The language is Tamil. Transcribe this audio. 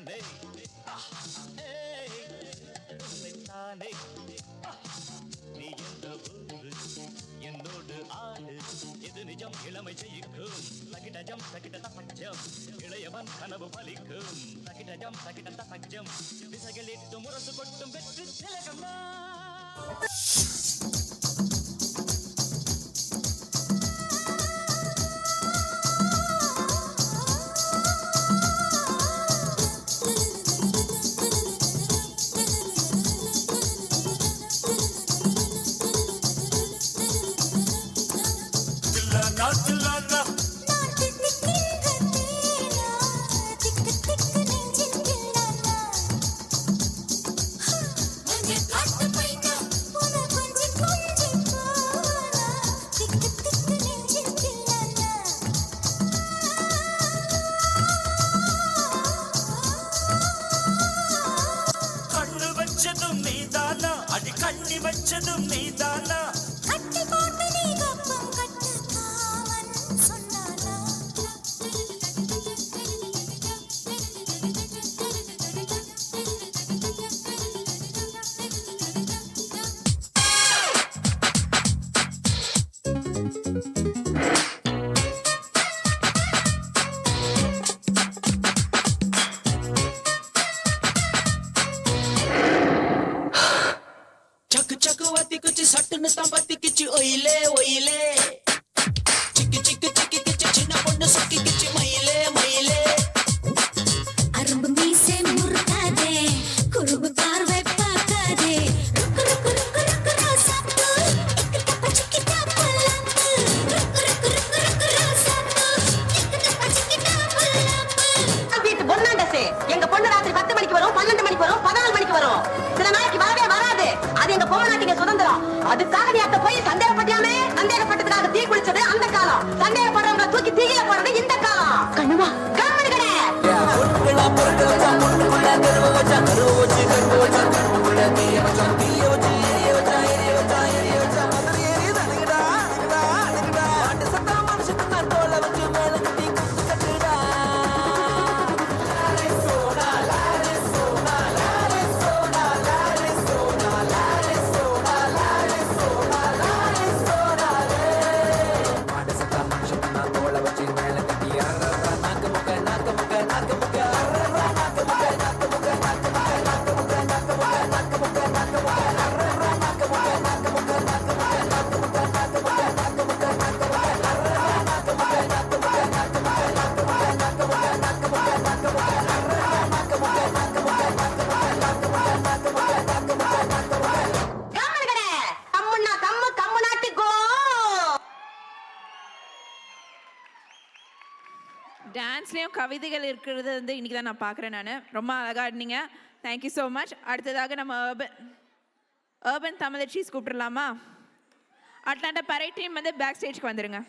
நானே தானே நீ எந்த ஊரு என்னோடு ஆடு இது நிஜம் இளமை ஜெயிக்கும் தகிடஜம் தகிட தப்பஜம் இளையவன் கனவு பலிக்கும் தகிடஜம் தகிட தப்பஜம் திசைகளிட்டு முரசு கொட்டும் வெற்றி திலகம்மா நீதானா அடி கண்ணி வச்சதும் நீதானா கட்டி போட்டு நீ கப்பம் கட்டு காவன் சொன்னானா சட்டுன்னு தம்பத்தி கிச்சு ஒயிலே ஒயிலே சிக்கி சிக்கி சிக்கி கிச்சு சின்ன பொண்ணு சுக்கி கிச்சு மயிலே மயிலே அரும்பு மீசே முறுக்காதே குறும்பு பார்வை பார்க்காதே ருக்கு ருக்கு ருக்கு ருக்கு ரோசாப்பு இக்கு சிக்கி டாப்பலப்பு ருக்கு ருக்கு ருக்கு ருக்கு ரோசாப்பு இக்கு சிக்கி டாப்பலப்பு வீட்டு பொண்ணாண்டசே எங்க பொண்ணு ராத்திரி 10 மணிக்கு வரும் 12 மணிக்கு வரும் 14 மணிக்கு வரும் சில நாளைக்கு வரவே வராது அது எங்க பொம்மநாட்டிங்க சுதந்திரம் அதுக்காக நீ அத்த போய் சந்தேகப்பட்டியாமே சந்தேகப்பட்டதுக்காக தீ குளிச்சது அந்த காலம் சந்தேகப்படுறவங்களை தூக்கி தீயில போடுறது இந்த காலம் கண்ணுமா கம்மனு கடை டான்ஸ்லேயும் கவிதைகள் இருக்கிறது வந்து இன்றைக்கி தான் நான் பார்க்குறேன். நான் ரொம்ப அழகாக ஆடினீங்க. Thank you so much. அடுத்ததாக நம்ம அர்பன் தமிழச்சிஸ் கூப்பிடலாமா? அட்லாண்டா பறை டீம் வந்து பேக் ஸ்டேஜ்க்கு வந்துடுங்க.